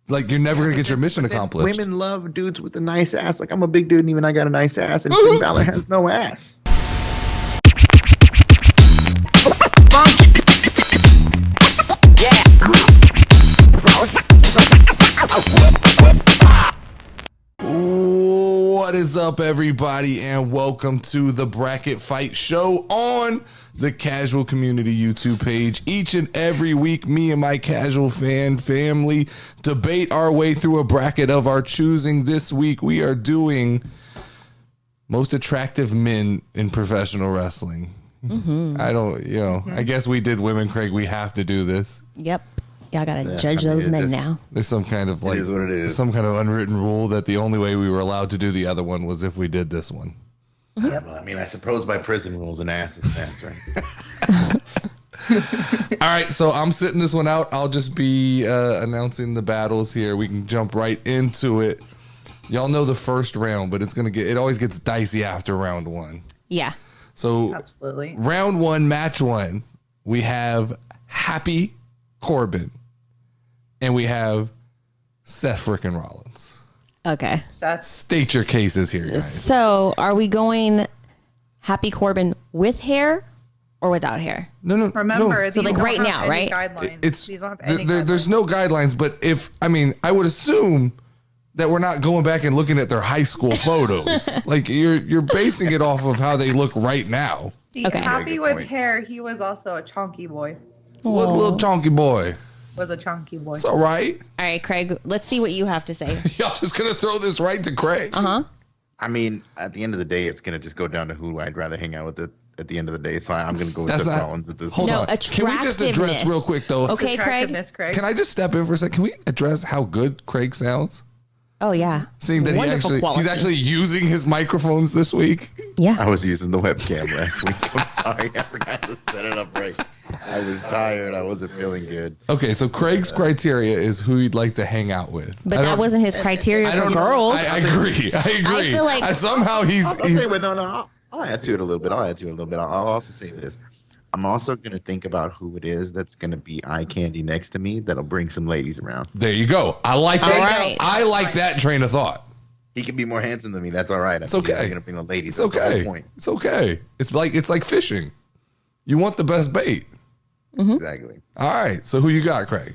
Like, you're never going to get your mission accomplished. Women love dudes with a nice ass. Like, I'm a big dude and even I got a nice ass, and Finn Balor has no ass. What is up, everybody, and welcome to the Bracket Fight Show on the Casual Community YouTube page. Each and every week, me and my casual fan family debate our way through a bracket of our choosing. This week, we are doing most attractive men in professional wrestling. I guess we did women, Craig. We have to do this. Yep. Y'all gotta judge those men now. There's some kind of It is what it is. some kind of unwritten rule that the only way we were allowed to do the other one was if we did this one. Yep. Well, I mean, I suppose by prison rules, an ass is an ass, right? All right, so I'm sitting this one out. I'll just be announcing the battles here. We can jump right into it. Y'all know the first round, but it always gets dicey after round one. Yeah. So Absolutely. Round one, match one, we have Happy Corbin, and we have Seth frickin' Rollins. Okay. State your cases here, guys. So, are we going Happy Corbin with hair or without hair? No. Remember, no. So, like, right now, right? Guidelines. These don't have any There's no guidelines, but I would assume that we're not going back and looking at their high school photos. Like, you're basing it off of how they look right now. See, Okay. Happy with hair, he was also a chunky boy. Was a little chunky boy. It's all right. All right, Craig, let's see what you have to say. Y'all just going to throw this right to Craig? Uh-huh. I mean, at the end of the day, it's going to just go down to who I'd rather hang out with at the end of the day. So I'm going to go with Seth Rollins at this Hold No, on. Can we just address real quick, though? Okay, Craig. Can I just step in for a second? Can we address how good Craig sounds? Oh, yeah. Seeing that he's actually using his microphones this week. Yeah. I was using the webcam last week. I'm sorry. I forgot to set it up right. I was tired. I wasn't feeling good. Okay, so Craig's criteria is who he'd like to hang out with. But that wasn't his criteria for girls. I agree. I feel like somehow I'll add to it a little bit. I'll also say this. I'm also going to think about who it is that's going to be eye candy next to me that'll bring some ladies around. There you go. I like that. Right. I like that train of thought. He can be more handsome than me. That's all right. It's okay. I'm going to bring the ladies. It's That's the whole okay. point. It's okay. It's like fishing. You want the best bait. Mm-hmm. Exactly. All right. So who you got, Craig?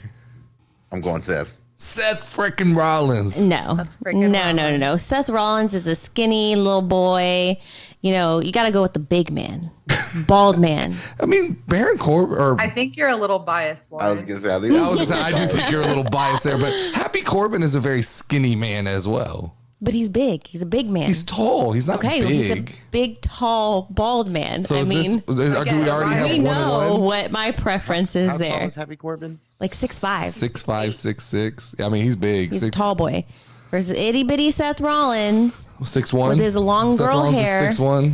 I'm going Seth. Seth frickin' Rollins. No. Seth Rollins is a skinny little boy. You know, you got to go with the big man, bald man. I mean, Baron Corbin. I think you're a little biased, Lauren. I was going to say, I do think you're a little biased there, but Happy Corbin is a very skinny man as well. But he's big. He's a big man. He's tall. He's not big. Well, he's a big, tall, bald man. So do we already have we one know and one? what my preference is How there. tall is Happy Corbin? Like 6'5". 6'5", 6'6". I mean, he's big. He's a tall boy. Versus itty bitty Seth Rollins 6'1". with his long Seth girl Rollins hair. Is 6'1".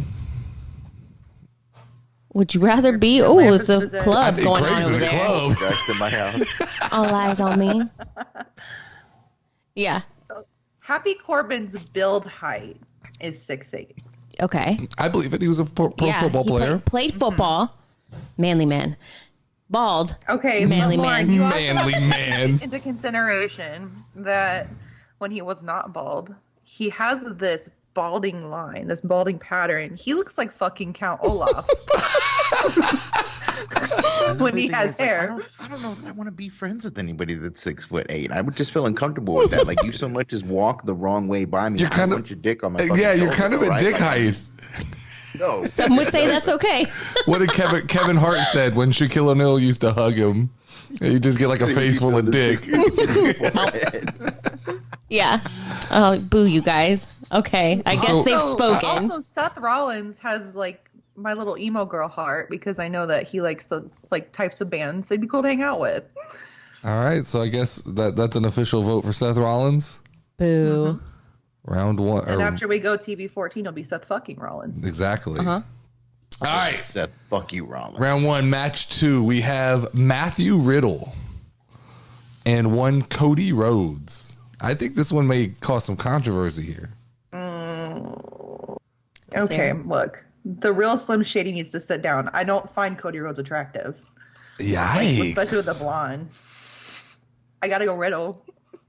Would you rather be? Oh, it's a club going on over there. Club. That's in my house. All eyes on me. Yeah. Happy Corbin's build height is 6'8". Okay. I believe it. He was a pro football player. Played football. Manly man. Bald. Okay, manly Lauren, man. you also Manly have to man. take into consideration that when he was not bald, he has this balding line, this balding pattern. He looks like fucking Count Olaf when he has hair. I don't know if I want to be friends with anybody that's 6'8". I would just feel uncomfortable with that. Like, you so much as walk the wrong way by me. You're kind of your dick on my fucking you're shoulder, kind of a right? dick Like, height. No. Some would say that's okay. What did Kevin Hart said when Shaquille O'Neal used to hug him? You just get like a face full of dick. Yeah. Oh, boo, you guys. Okay. I guess they've spoken. Also, Seth Rollins has like my little emo girl heart because I know that he likes those like types of bands. So it'd be cool to hang out with. All right, so I guess that's an official vote for Seth Rollins. Boo. Mm-hmm. Round one. And after we go TV14, it'll be Seth fucking Rollins. Exactly. Uh-huh. All right. Seth, fuck you, Rollins. Round one, match two. We have Matthew Riddle and one Cody Rhodes. I think this one may cause some controversy here. Okay, look. The real Slim Shady needs to sit down. I don't find Cody Rhodes attractive. Yikes. Especially with the blonde. I gotta go Riddle.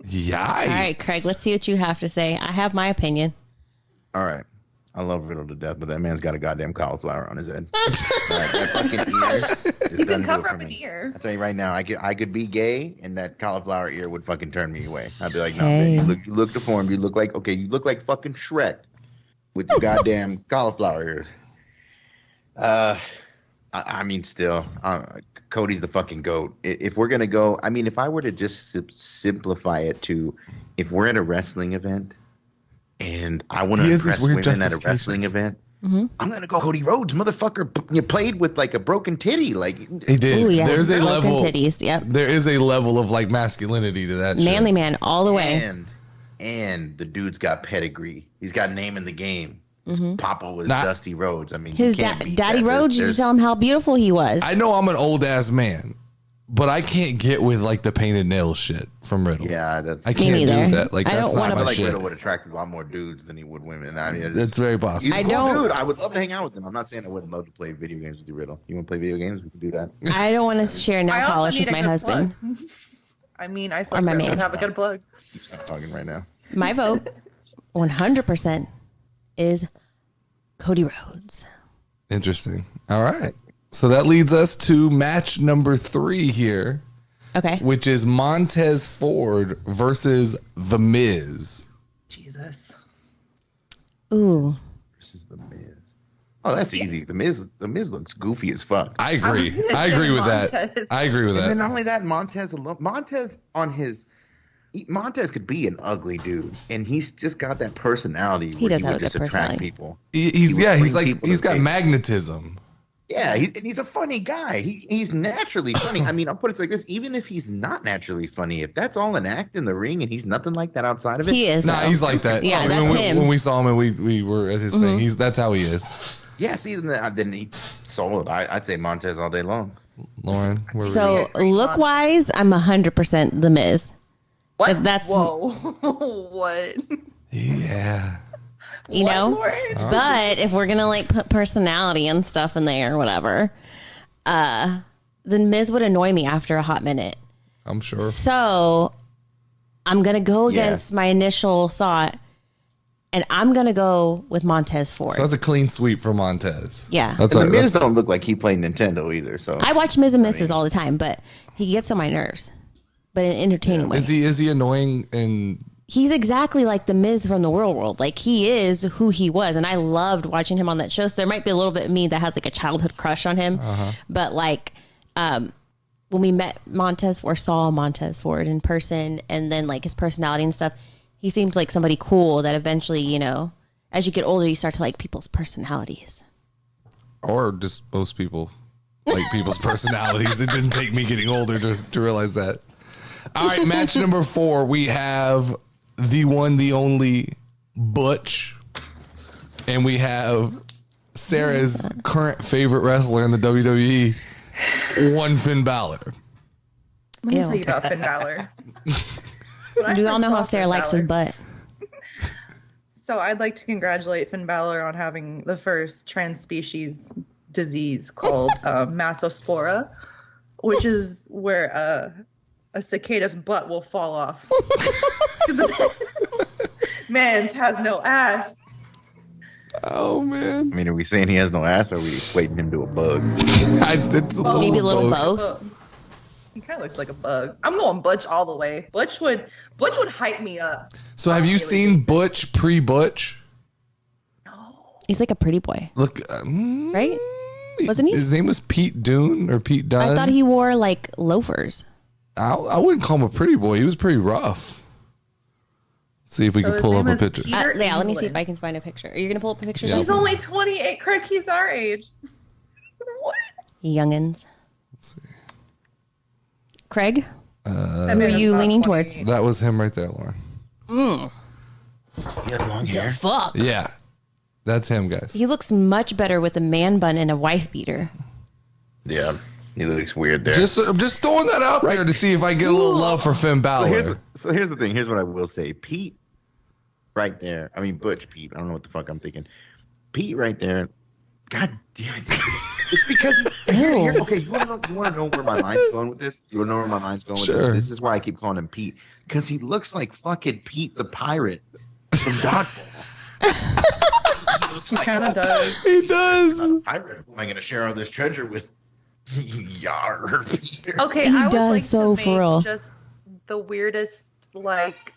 Yikes. All right, Craig, let's see what you have to say. I have my opinion. All right. I love Riddle to death, but that man's got a goddamn cauliflower on his head. That fucking ear You doesn't can do cover it for up an me. ear. I tell you right now, I could be gay, and that cauliflower ear would fucking turn me away. I'd be like, no, Hey. man, you look deformed. You look like fucking Shrek with your goddamn cauliflower ears. I mean, still, Cody's the fucking GOAT. If we're gonna go, I mean, if I were to just simplify it to, if we're at a wrestling event, and I want to He has these impress weird women at a wrestling justifications. event, I'm gonna go Cody Rhodes, motherfucker. You played with like a broken titty, like He did. Ooh, yeah. There's a Broken level. titties, yep. There is a level of like masculinity to that. Manly shit. man all the way. and the dude's got pedigree. He's got name in the game. His papa was Nah. Dusty Rhodes. I mean, His you can't beat daddy that. Rhodes used There's- to tell him how beautiful he was. I know I'm an old ass man, but I can't get with like the painted nails shit from Riddle. Yeah, that's. I can't do neither. that. Like I that's don't not wanna- I my feel like shit. Riddle would attract a lot more dudes than he would women. I mean, That's very possible. he's a I cool don't- dude. I would love to hang out with him. I'm not saying I wouldn't love to play video games with you, Riddle. You want to play video games? We can do that. I don't want to share nail I also polish need with a my good husband. plug. I mean, I Or my fucking man. have a good plug. Stop talking right now. My vote, 100%, is Cody Rhodes. Interesting. All right. So that leads us to match number 3 here, Okay. which is Montez Ford versus The Miz. Jesus. Ooh. This is the Miz. Oh, that's easy. The Miz looks goofy as fuck. I agree. was gonna I agree say with that. Montez. I agree with And then that. not only that, Montez could be an ugly dude, and he's just got that personality where does he have would a just good attract personality. people. He's would yeah. He's bring like people he's to the got table. magnetism. Yeah, he's a funny guy. He's naturally funny. I mean, I'll put it like this: even if he's not naturally funny, if that's all an act in the ring and he's nothing like that outside of it, He is. Nah, though. he's like that. Yeah, when that's we, him. When we saw him and we were at his thing, that's how he is. yeah. See, then he sold. I'd say Montez all day long. Lauren, where were you? So, look wise, I'm 100% The Miz. What? That's- Whoa. What? Yeah. You What, know? Lauren? But if we're going to like put personality and stuff in there or whatever, The Miz would annoy me after a hot minute. I'm sure. So I'm going to go Yeah. against my initial thought, and I'm going to go with Montez Ford. So that's a clean sweep for Montez. Yeah. That's And a, the Miz that's, don't look like he played Nintendo either. So I watch Miz and Mrs. all the time, but he gets on my nerves, but in an entertaining way. is he annoying and He's exactly like the Miz from the Real World. Like, he is who he was, and I loved watching him on that show. So there might be a little bit of me that has like a childhood crush on him. But like, when we met Montez or saw Montez Ford in person, and then like his personality and stuff, he seems like somebody cool that eventually, you know, as you get older, you start to like people's personalities. or just most people like people's personalities. It didn't take me getting older to realize that. All right, match number 4. We have the one, the only Butch, and we have Sarah's current favorite wrestler in the WWE, one Finn Balor. Let me Ew. tell you about Finn Balor. Do you all know how Sarah likes his butt? So I'd like to congratulate Finn Balor on having the first trans-species disease called Massospora, which is where a cicada's butt will fall off. Man's has no ass. Oh man, I mean, are we saying he has no ass, or are we equating him to a bug? it's a little Maybe a little both. both. He kind of looks like a bug. I'm going Butch all the way. Butch would hype me up. So have you seen Butch pre-Butch? He's like a pretty boy, Look, right? Wasn't he? His name was Pete Dune or Pete Dunne. I thought he wore like loafers. I wouldn't call him a pretty boy. He was pretty rough. Let's see if we So can his pull up name a is picture. Pete- Yeah, let me see if England. I can find a picture. Are you gonna pull up a picture? Yeah. He's only 28. Craig, he's our age. What? Youngins. Let's see. Craig, That who man are is you not leaning 28. towards? That was him right there, Lauren. He had long hair. Fuck. Yeah, that's him, guys. He looks much better with a man bun and a wife beater. Yeah, he looks weird there. I'm just throwing that out there to see if I get a little love for Finn Balor. So here's the thing. Here's what I will say. Pete, right there. I mean, Butch Pete. I don't know what the fuck I'm thinking. Pete, right there. God damn it. It's because okay, you want to know where my mind's going with this? You want to know where my mind's going with Sure. this? This is why I keep calling him Pete, because he looks like fucking Pete the Pirate from Dodgeball. He kind of does. He does. Pirate. Who am I going to share all this treasure with? Yar. Okay, He I would does like so to for make real. just the weirdest, like,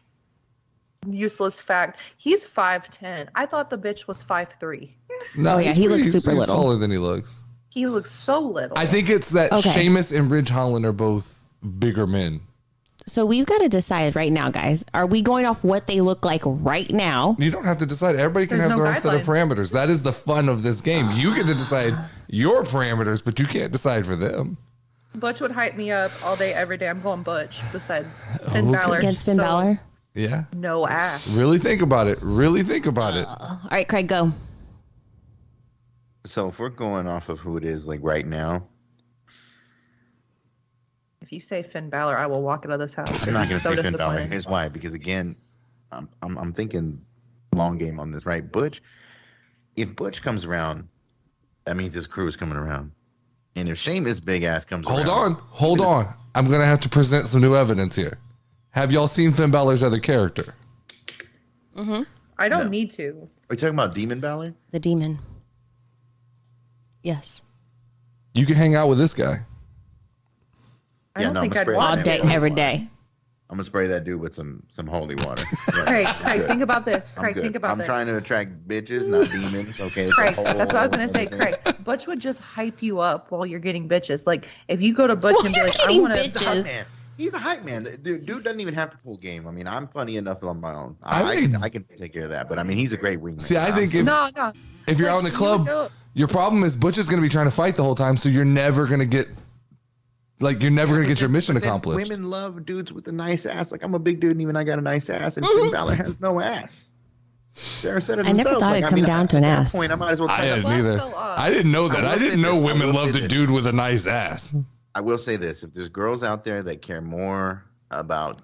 useless fact. He's 5'10". I thought the bitch was 5'3". No, Oh, yeah, he looks super he's little. taller than he looks. He looks so little. I think it's that Okay. Sheamus and Ridge Holland are both bigger men. So we've got to decide right now, guys. Are we going off what they look like right now? You don't have to decide. Everybody can There's have no their own set of guideline. parameters. That is the fun of this game. You get to decide your parameters, but you can't decide for them. Butch would hype me up all day, every day. I'm going Butch. Besides Finn Okay. Balor, Against Finn so Balor? Yeah. no ass. Really think about it. Really think about it. All right, Craig, go. So if we're going off of who it is like right now, If you say Finn Balor, I will walk out of this house. I'm not going to So say Finn Balor. disappointed. Here's why. Because again, I'm thinking long game on this, right? Butch. If Butch comes around, that means his crew is coming around. And if Sheamus big ass comes Hold around, on. Hold on. I'm going to have to present some new evidence here. Have y'all seen Finn Balor's other character? I don't No. need to. Are you talking about Demon Balor? The demon. Yes. You can hang out with this guy. I Yeah, don't no, think I'm I'd spraying All want that day, to. with every water. day. I'm gonna spray that dude with some holy water. Yeah, Craig, I'm Craig, good. think about this. I'm Craig, good. think about I'm this. trying to attract bitches, not demons. Okay, it's a Craig, whole that's what I was gonna say. other Craig, thing. Butch would just hype you up while you're getting bitches. Like if you go to Butch While and be you're like, I getting want He's a hype bitches. man. He's a hype man. Dude doesn't even have to pull game. I mean, I'm funny enough on my own. I I think- can take care of that. But I mean, he's a great wingman. See, I think if no. if you're Like, out in the you club, would go- your problem is Butch is going to be trying to fight the whole time, so you're never going to get you're never going to get your mission accomplished. Women love dudes with a nice ass. Like I'm a big dude, and even I got a nice ass. And Finn Balor has no ass. Sarah said it I never himself. thought it'd come down to an at that ass. Point, I might as well. I try to- didn't Well, either. so odd. I didn't know that. I I will didn't say know this. I women will loved say a this. dude with a nice ass. I will say this: if there's girls out there that care more about,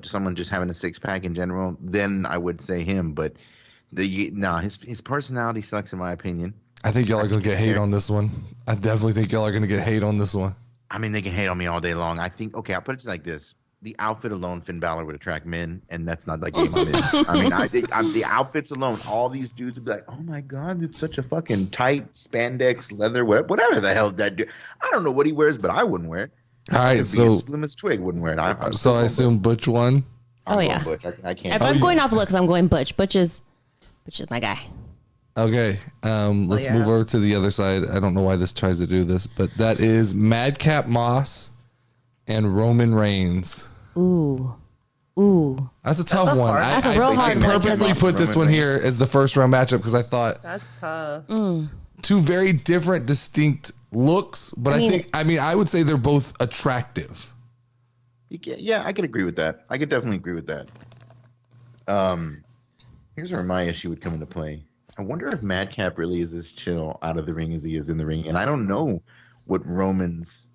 someone just having a six pack in general, then I would say him. But his personality sucks in my opinion. I think y'all are going to get hate on this one. I definitely think y'all are going to get hate on this one. I mean, they can hate on me all day long. I think, okay, I'll put it like this. The outfit alone, Finn Balor would attract men, and that's not the game I'm in. I mean, I think the outfits alone, all these dudes would be like, oh my God, it's such a fucking tight spandex leather, whatever the hell that dude. I don't know what he wears, but I wouldn't wear it. All right, The so slimmest twig wouldn't wear it. I'm so I assume Butch won. Oh, yeah. Butch. I can't. If I'm going off looks, I'm going Butch. Butch is my guy. Okay, let's yeah. move over to the other side. I don't know why this tries to do this, but that is Madcap Moss and Roman Reigns. Ooh. That's a tough a one. hard- That's a real hard one, purposely because- put this one here as the first round matchup because I thought That's tough. two very different, distinct looks, but I mean- I would say they're both attractive. Yeah, I could agree with that. I could definitely agree with that. Here's where my issue would come into play. I wonder if Madcap really is as chill out of the ring as he is in the ring, and I don't know what Roman's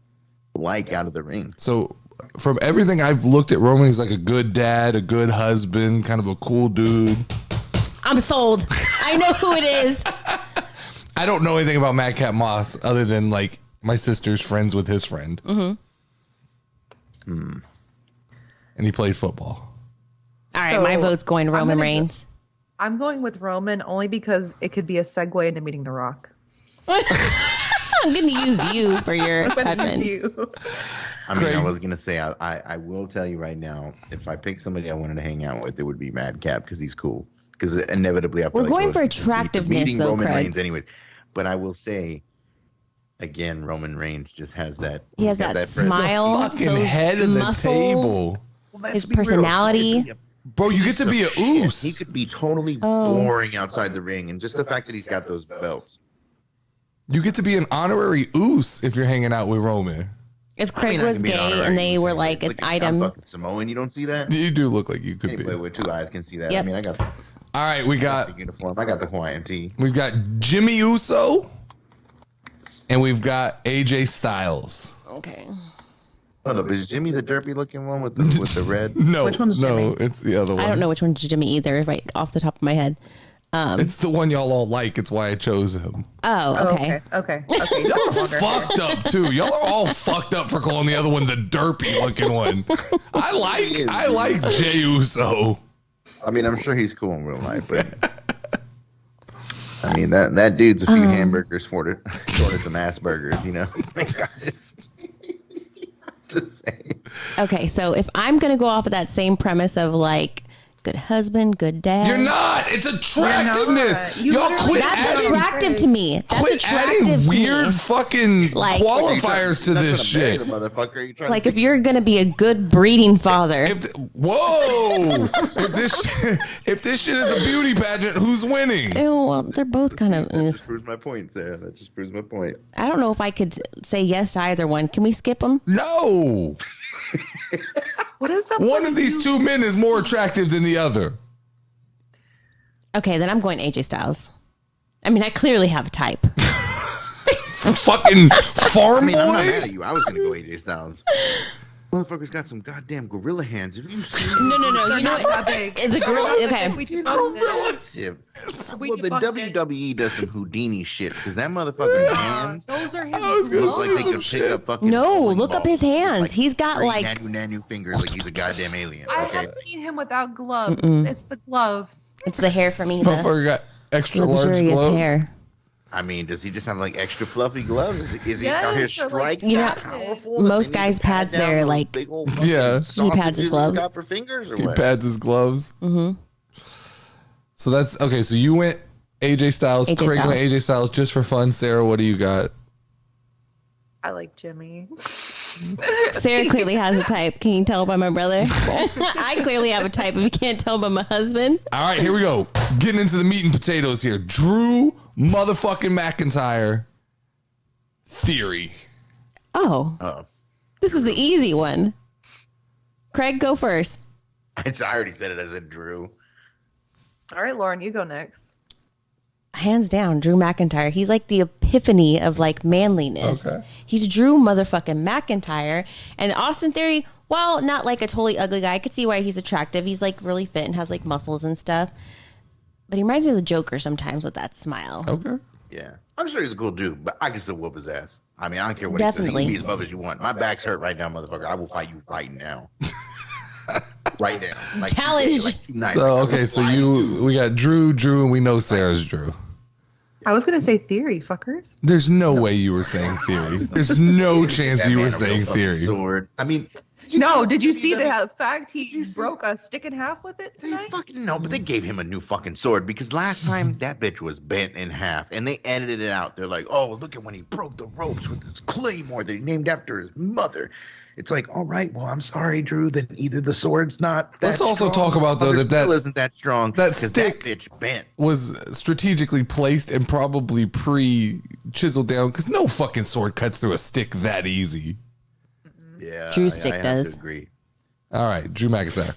like out of the ring. So from everything I've looked at, Roman, he's like a good dad, a good husband, kind of a cool dude. I'm sold. I know who it is. I don't know anything about Madcap Moss other than like my sister's friends with his friend. And he played football. All right, So, my vote's going I'm Roman gonna go- Reigns. I'm going with Roman only because it could be a segue into meeting The Rock. I'm going to use you for your When it is cousin. you. I mean, Craig. I was gonna say I will tell you right now, if I pick somebody I wanted to hang out with, it would be Madcap because he's cool. Because inevitably, I feel We're like going those for would be attractiveness, meeting though, Roman Craig. Reigns, anyways. But I will say, again, Roman Reigns just has that. He has he's got that presence. smile, Fucking those head of the muscles. table. Well, let's his be real. personality. He could be a Bro, you get piece to be of a shit. oos. He could be totally Oh. boring outside the ring, and just the fact that he's got those belts. You get to be an honorary oos if you're hanging out with Roman. If I Craig mean, I was can be an gay honorary and they Uso were anyways. like an Look, I'm item. fucking Samoan, you don't see that? You do look like you could be. Anybody with two eyes can see that. Yep. I mean, I got All right, we the got uniform. I got the Hawaiian tee. we've got Jimmy Uso and we've got AJ Styles. Okay. Hold up, is Jimmy the derpy looking one with the red? No, Which one's no, Jimmy? it's the other one. I don't know which one's Jimmy either, right off the top of my head. It's the one y'all all like. It's why I chose him. Oh, okay. Okay. Y'all are fucked up too. Y'all are all fucked up for calling the other one the derpy looking one. I like Jey Uso. I mean, I'm sure he's cool in real life, but I mean that dude's a few hamburgers short of some ass burgers, you know. Just saying. Okay, so if I'm gonna go off of that same premise of like good husband, good dad. You're not. It's attractiveness. Y'all quit That's adding, attractive to me. That's quit attractive adding to weird me. fucking Like- qualifiers to this shit. Like if you're gonna be a good breeding father. Whoa! if this shit is a beauty pageant, who's winning? Ew, well, they're both kind of. That just proves my point, Sarah. That just proves my point. I don't know if I could say yes to either one. Can we skip them? No. What is up? One of these two men is more attractive than the other. Okay, then I'm going AJ Styles. I mean, I clearly have a type. Fucking farm I mean, boy. I'm not mad at you. I was gonna go AJ Styles. Motherfucker's got some goddamn gorilla hands. Have you seen? No. They're You know not what? that big. The gorilla. Okay. We do Massive. Well, the WWE does some Houdini shit because that motherfucker's hands Those are his I was gonna look like they could pick up fucking. No, bowling look up balls. his hands. Like He's got three like. nanu fingers, like he's a goddamn alien. I Okay, have seen him without gloves. It's the gloves. It's the hair for me. Motherfucker The got extra large luxurious gloves. hair. I mean, does he just have like extra fluffy gloves? Is he Yes, out here or, like, strikes You that know, powerful? most that they need guys' to pat pads down there, those like- big old fucking Yeah. He pads his sausages gloves. he's got for fingers or He what? pads his gloves. Mm-hmm. So that's okay. So you went AJ Styles. AJ Craig Styles. went AJ Styles just for fun. Sarah, what do you got? I like Jimmy. Sarah clearly has a type. Can you tell by my brother? I clearly have a type. If you can't tell by my husband. All right, here we go. Getting into the meat and potatoes here. Drew motherfucking McIntyre theory. Oh, Oh, this is the easy one. Craig, go first. I already said it as a Drew. All right, Lauren, you go next. Hands down, Drew McIntyre. He's like the epiphany of like manliness. Okay. He's Drew motherfucking McIntyre. And Austin Theory, while not like a totally ugly guy, I could see why he's attractive. He's like really fit and has like muscles and stuff. But he reminds me of the Joker sometimes with that smile. Okay. Yeah, I'm sure he's a cool dude, but I can still whoop his ass. I mean, I don't care what Definitely. he says. You can be as buff as you want. My back's hurt right now, motherfucker. I will fight you right now. Right now. Like Challenge. Like tonight. So okay, so we got Drew, and we know Sarah's Drew. I was gonna say theory, fuckers. There's no way you were saying theory. There's no chance That you man were a real saying fucking theory. Sword. I mean, No, did you see the fact he broke a stick in half with it they tonight? fucking no, but they gave him a new fucking sword because last time that bitch was bent in half and they edited it out. They're like, oh, look at when he broke the ropes with his claymore that he named after his mother. It's like, all right, well, I'm sorry, Drew, that either the sword's not that Let's also strong, talk about, though, or the that steel isn't that strong. that 'cause stick- that bitch bent. Was strategically placed and probably chiseled down because no fucking sword cuts through a stick that easy. Yeah, Drew I stick have does. to agree. All right, Drew McIntyre.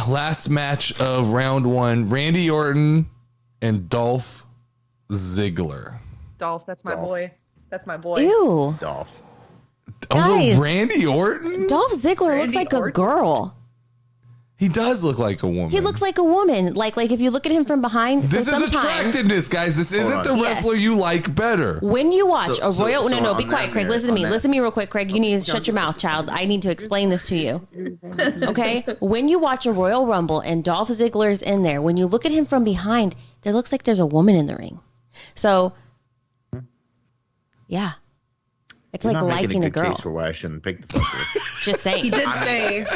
Last match of round one: Randy Orton and Dolph Ziggler. Dolph, that's my Dolph. boy. That's my boy. Ew. Dolph. Guys. Over Randy Orton? Dolph Ziggler looks Randy like a Orton? girl. He does look like a woman. He looks like a woman. Like if you look at him from behind. This so is sometimes attractiveness, guys. This isn't the on. Yes. wrestler you like better. when you watch So- a royal, so no, be on quiet, that Craig. merit, Listen to on me. that- Listen to me real quick, Craig. You need to shut your mouth, child. I need to explain this to you. Okay? When you watch a Royal Rumble and Dolph Ziggler's in there, when you look at him from behind, there looks like there's a woman in the ring. So, yeah. It's You're like not making liking a good girl. case for why I shouldn't pick the fucker. Just saying. He did say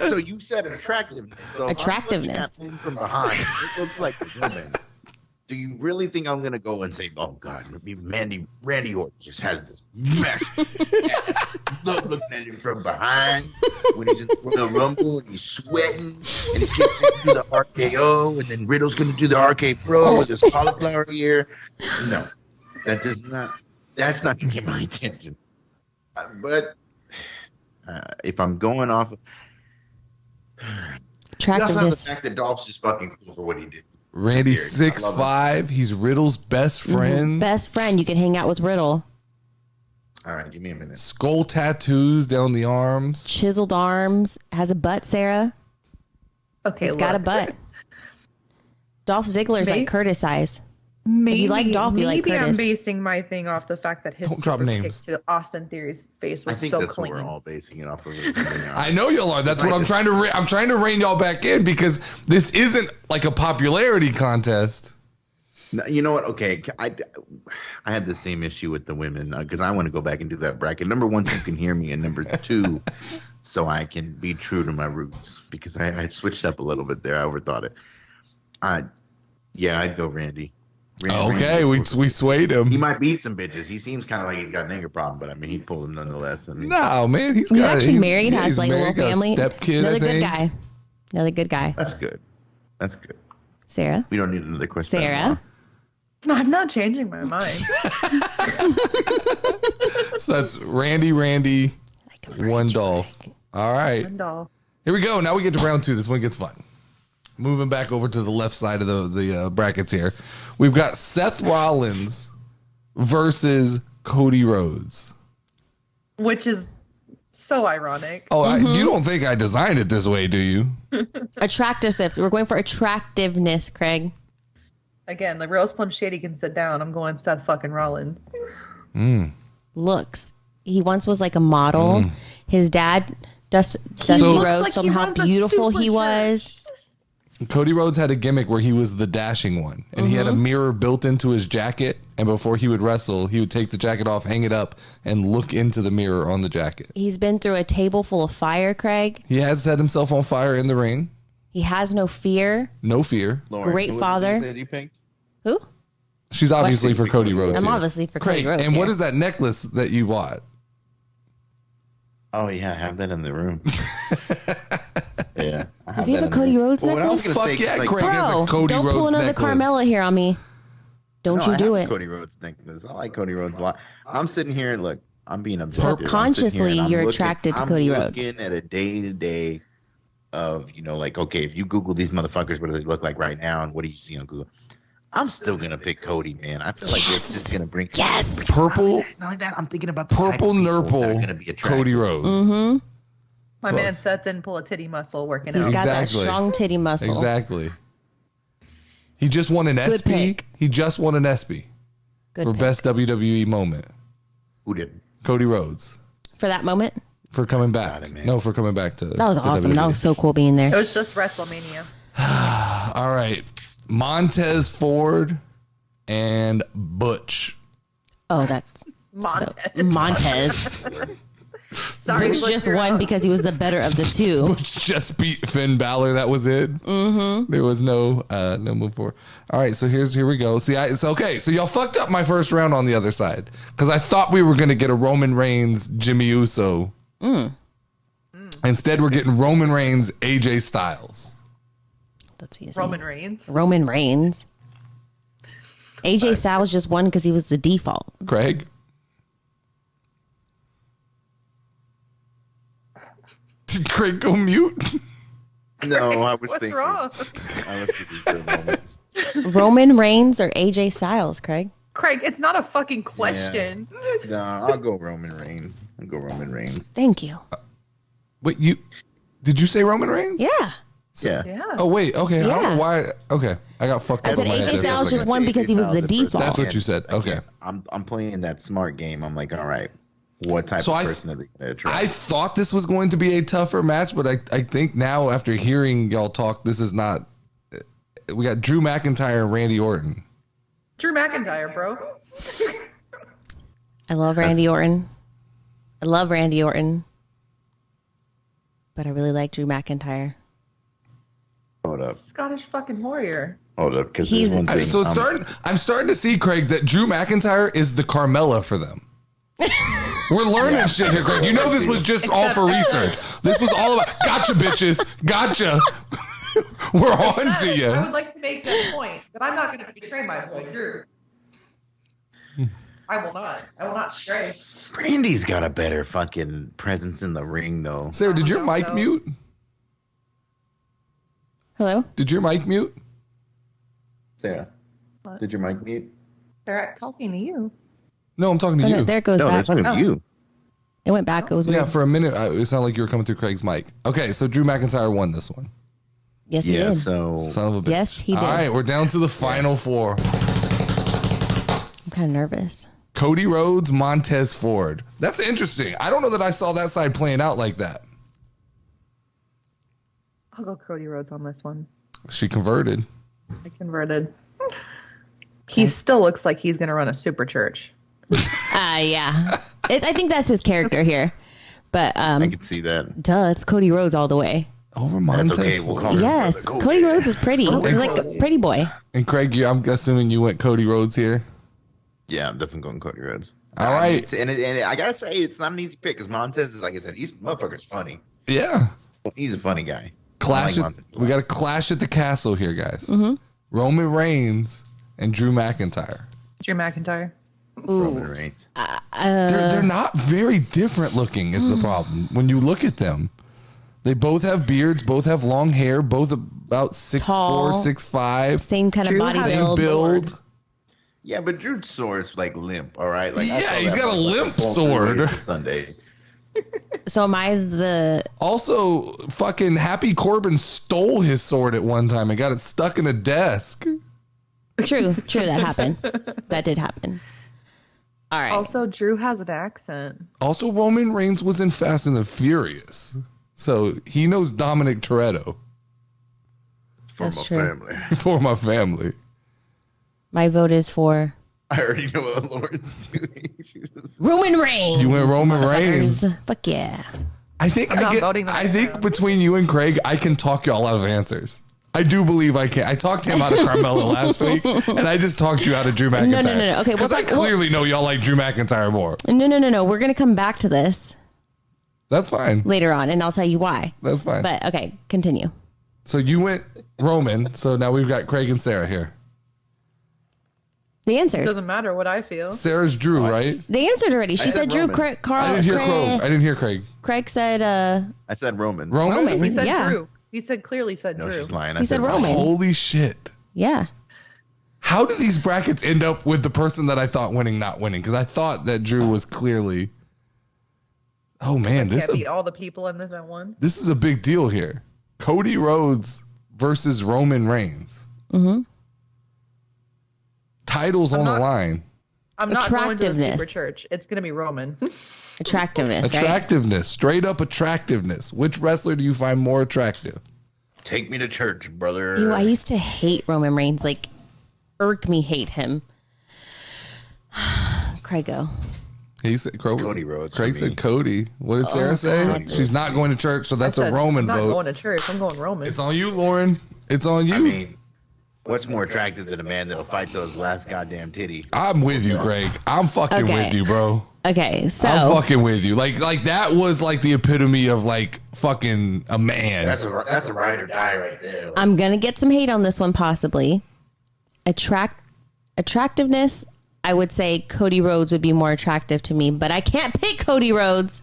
So you said attractiveness. So if I'm Attractiveness. looking at him from behind. It looks like a woman. Do you really think I'm gonna go and say, "Oh God, Randy Orton just has this mess"? Looking at him from behind when he's in the Rumble and he's sweating and he's going to do the RKO, and then Riddle's going to do the RK Pro with his cauliflower ear. No, that does not. That's not going to get my attention. But if I'm going off, you also have the Attractiveness. fact that Dolph's just fucking cool for what he did. Randy's I love it. 6'5". He's Riddle's best friend. Best friend. You can hang out with Riddle. All right, give me a minute. Skull tattoos down the arms. Chiseled arms. Has a butt, Sarah. okay. He's got a look. butt. Dolph Ziggler's Maybe. like Curtis size. Maybe you like Dolph, you like maybe I'm Curtis. basing my thing off the fact that his Don't drop super names. kick to Austin Theory's face I was think so that's clean. what we're all basing it off of. I know y'all are. That's what I'm trying to. I'm trying to rein y'all back in because this isn't like a popularity contest. No, you know what? Okay, I had the same issue with the women because I want to go back and do that bracket. Number one, so you can hear me, and number two, so I can be true to my roots because I switched up a little bit there. I overthought it. I'd go Randy. Okay, we swayed him. He might beat some bitches. He seems kind of like he's got an anger problem, but I mean, he'd pull them nonetheless. I mean, No, man, He's actually married, has like a little family. Step kid, Another I good think. guy. Another good guy. that's good. That's good. Sarah. We don't need another question. Sarah. I'm not changing my mind. So that's Randy, one Dolph. All right, And all. here we go. Now we get to round 2. This one gets fun. Moving back over to the left side of the brackets here, we've got Seth Rollins versus Cody Rhodes. Which is so ironic. Oh, you don't think I designed it this way, do you? Attractiveness. We're going for attractiveness, Craig. Again, the real Slim Shady can sit down. I'm going Seth fucking Rollins. Looks. He once was like a model. His dad, Dusty looks Rhodes, like told he him how runs a beautiful super he was. Cody Rhodes had a gimmick where he was the dashing one, and he had a mirror built into his jacket. And before he would wrestle, he would take the jacket off, hang it up, and look into the mirror on the jacket. He's been through a table full of fire, Craig. He has set himself on fire in the ring. He has no fear. No fear. Lauren, Great who was it father. you said you picked? Who? She's obviously for Cody Rhodes. I'm here. obviously for Craig, Cody Rhodes. and what here. is that necklace that you bought? Oh yeah, I have that in the room. Yeah. I Does he have a that in Cody the room. Rhodes Well, what I was necklace? gonna Fuck say, yeah, like, Craig has a Bro, Cody don't Rhodes pull another necklace. Carmella here on me. Don't No, you I do have it. a Cody Rhodes necklace. I like Cody Rhodes a lot. I'm sitting here. Look, I'm being objective. Subconsciously, you're attracted to Cody Rhodes. I'm looking at a day-to-day of, like, okay, if you Google these motherfuckers, what do they look like right now, and what do you see on Google? I'm still gonna pick Cody, man. I feel like it's just gonna bring Purple, Not like that. I'm thinking about the purple type of people that are nurple gonna be attractive. Cody Rhodes. My man Seth didn't pull a titty muscle working He's out. got that Exactly. strong titty muscle. Exactly. He just won an ESPY. pick. He just won an ESPY Good for pick. best WWE moment. Who did? Cody Rhodes For that moment. for coming back. it, man. No, for coming back to That was to awesome. WWE. That was so cool being It there. was just WrestleMania. All right. Montez Ford and Butch. Oh, that's Montez. Montez. Sorry, Butch Butch, just you're won up. because he was the better of the two. Butch just beat Finn Balor. That was it. Mm-hmm. There was no move forward. All right, so here we go. See, it's okay. So y'all fucked up my first round on the other side because I thought we were gonna get a Roman Reigns, Jimmy Uso. Instead, we're getting Roman Reigns, AJ Styles. That's easy. Roman Reigns. Roman Reigns. AJ Styles just won because he was the default. Craig. Did Craig go mute? No, I was What's thinking. wrong? I was thinking for a moment. Roman Reigns or AJ Styles, Craig? Craig, it's not a fucking question. No, I'll go Roman Reigns. I'll go Roman Reigns. Thank you. Wait, did you say Roman Reigns? Yeah. Yeah. Yeah. Oh wait, okay. I don't Yeah. know why. Okay, I got fucked I up. said in my AJ head. Styles just won because he was the default. That's what you said. Okay. I'm playing that smart game. I'm like, all right, what type So of person are they going to attract? I thought this was going to be a tougher match, but I think now after hearing y'all talk, this is not. We got Drew McIntyre and Randy Orton. Drew McIntyre, bro. I love Randy Orton. I love Randy Orton. But I really like Drew McIntyre. Hold up, Scottish fucking warrior. because He's- there's one thing. So I'm starting to see, Craig, that Drew McIntyre is the Carmella for them. We're learning shit here, Craig. You know this was just all for research. This was all about gotcha, bitches. Gotcha. We're on to you. I would like to make that point that I'm not going to betray my boy Drew. I will not. I will not stray. Brandy's got a better fucking presence in the ring, though. Sarah, did your mic mute? Hello? Did your mic mute? Sarah, What? did your mic mute? They're talking to you. No, I'm talking to Oh, no, you. there it goes No, they're back. talking to you. It went back. It was weird. Yeah, for a minute, it sounded like you were coming through Craig's mic. Okay, so Drew McIntyre won this one. Yes, he Yeah, did. so Son of a bitch. Yes, he did. All right, we're down to the final four. I'm kind of nervous. Cody Rhodes, Montez Ford. That's interesting. I don't know that I saw that side playing out like that. I'll go Cody Rhodes on this one. She converted. I converted. He still looks like he's going to run a super church. Yeah. I think that's his character here. But I can see that. duh, it's Cody Rhodes all the way. Over Montez That's okay. Ford. We'll call him Yes, Brother Cody Rhodes is pretty. He's like a pretty boy. And Craig, I'm assuming you went Cody Rhodes here. Yeah, I'm definitely going Cody Rhodes. All right. And I gotta say, it's not an easy pick because Montez is, like I said, he's motherfucker's funny. Yeah. He's a funny guy. Clash. I like Montez a We lot. got a clash at the castle here, guys. Mm-hmm. Roman Reigns and Drew McIntyre. Drew McIntyre. Roman Reigns. They're not very different looking is the problem. When you look at them, they both have beards, both have long hair, both about 6'4", Tall. 6'5", Same kind Drew of body has same build. build. Yeah, but Drew's sword is like limp. All right, like I Yeah, saw he's that got a motherfucker limp fall through sword. waves Sunday. So am I the... Also, fucking Happy Corbin stole his sword at one time and got it stuck in a desk. True, that happened. That did happen. All right. Also, Drew has an accent. Also, Roman Reigns was in Fast and the Furious, so he knows Dominic Toretto For That's my true. family. for my family. My vote is for I already know what Lauren's doing. She was, Roman Reigns. You went Roman Reigns. Motherfuckers. Fuck yeah. I think I'm not voting that I think down. between you and Craig, I can talk y'all out of answers. I do believe I can. I talked him out of Carmella last week, and I just talked you out of Drew McIntyre. No. Okay, because well, I clearly know y'all like Drew McIntyre more. No. We're going to come back to this That's fine. later on, and I'll tell you why. That's fine. But, okay, continue. So you went Roman. So now we've got Craig and Sarah here. They answered. Doesn't matter what I feel. Sarah's Drew, right? They answered already. She I said said Drew. Roman. Carl. I didn't hear Craig. Craig. I didn't hear Craig. Craig said I said Roman. Roman. He said Yeah. Drew. He said clearly said No, Drew. she's lying. I He said Roman. Roman. Holy shit. Yeah. How do these brackets end up with the person that I thought winning not winning? Because I thought that Drew was clearly. Oh man, Can't beat all the people in this at one. this is a big deal here. Cody Rhodes versus Roman Reigns. Mm-hmm. Titles on the not- line. I'm not going to the Attractiveness. super church. It's going to be Roman. Attractiveness, right? Attractiveness, straight up attractiveness. Which wrestler do you find more attractive? Take me to church, brother. Ew, I used to hate Roman Reigns. Like, irk me hate him. Craigo. He said Cody Rhodes Craig for me. said Cody. What did Sarah say? God. She's not going to church, so that's I a said, Roman I'm not vote. going to church. I'm going Roman. It's on you, Lauren. It's on you. I mean, what's more attractive than a man that'll fight till his last goddamn titty? I'm with you, Greg. I'm fucking Okay. with you, bro. Okay, so I'm fucking with you. Like that was like the epitome of like fucking a man. That's a ride or die right there. I'm gonna get some hate on this one, possibly. Attractiveness, I would say Cody Rhodes would be more attractive to me, but I can't pick Cody Rhodes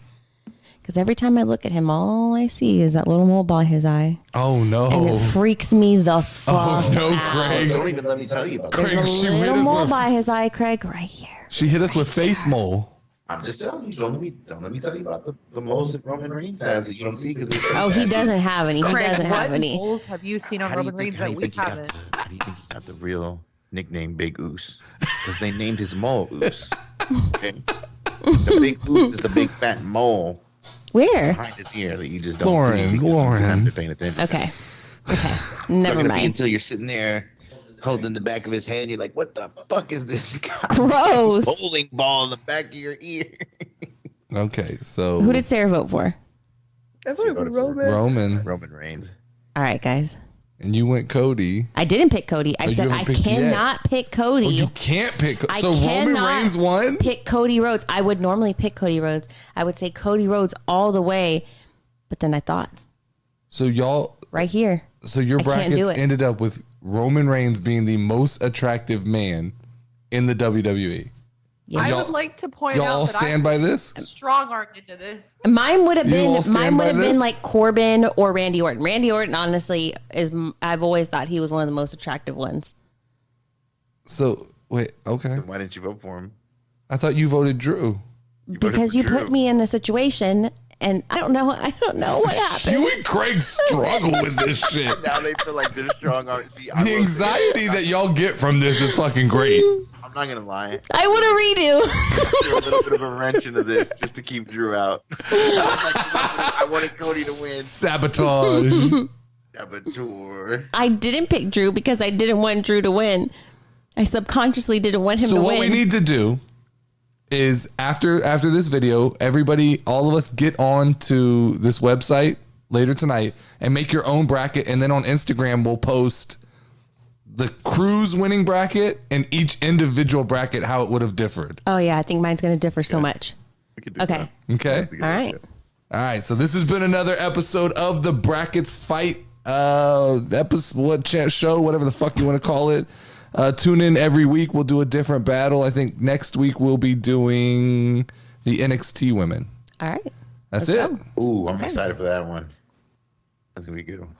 because every time I look at him, all I see is that little mole by his eye, Oh no. and it freaks me the fuck Oh no, out. Craig. Don't even let me tell you about There's that. a Craig, she hit little us mole with- by his eye, Craig, right here. She hit us with face mole. I'm just telling you. Don't let me tell you about the moles that Roman Reigns has that you don't see because Oh, he doesn't have any. He Craig, doesn't what have any. moles have you seen on Roman Reigns that we haven't? How do you think he got the real nickname Big Oos? Because they named his mole Oos. Okay? The Big Oos is the big fat mole Where? behind his ear that you just don't Lauren, see. because Lauren. You haven't been paying attention. Okay. It's Never not gonna be mind. until you're sitting there holding the back of his hand. You're like, what the fuck is this guy? Gross. Bowling ball in the back of your ear. Okay, so Who did Sarah vote for? I voted for Roman. Roman Roman Reigns. All right, guys. and you went Cody. I didn't pick Cody. I Oh, you said haven't I picked yet. cannot pick Cody. Oh, you can't pick. I So Roman cannot Reigns won. Pick Cody Rhodes. I would normally pick Cody Rhodes. I would say Cody Rhodes all the way, but then I thought So y'all. right here. So your I can't do brackets it. ended up with Roman Reigns being the most attractive man in the WWE. Yeah. I Y'all- would like to point Y'all out all that stand by this? strong armed into this. Mine would have You all been stand by this? like Corbin or Randy Orton. Randy Orton, honestly, I've always thought he was one of the most attractive ones. So wait, okay. Why didn't you vote for him? I thought you voted Drew. You voted Because for you Drew. put me in a situation And I don't know what happened. You and Craig struggle with this shit. Now they feel like they're strong arm. See, The anxiety that y'all get from this is fucking great. I'm not gonna lie. I want to redo. Threw a little bit of a wrench into this just to keep Drew out. I wanted Cody to win. Sabotage. Saboteur. I didn't pick Drew because I didn't want Drew to win. I subconsciously didn't want him to win. So what we need to do is after this video, everybody, all of us get on to this website later tonight and make your own bracket. And then on Instagram, we'll post the crew's winning bracket and each individual bracket, how it would have differed. Oh, yeah. I think mine's going to differ so much. We could do Okay. that. Okay. That's a good All idea. right. All right. So this has been another episode of the Brackets Fight show, whatever the fuck you want to call it. Tune in every week. We'll do a different battle. I think next week we'll be doing the NXT women. All right. That's Let's it. go. Ooh, I'm Okay. excited for that one. That's gonna be a good one.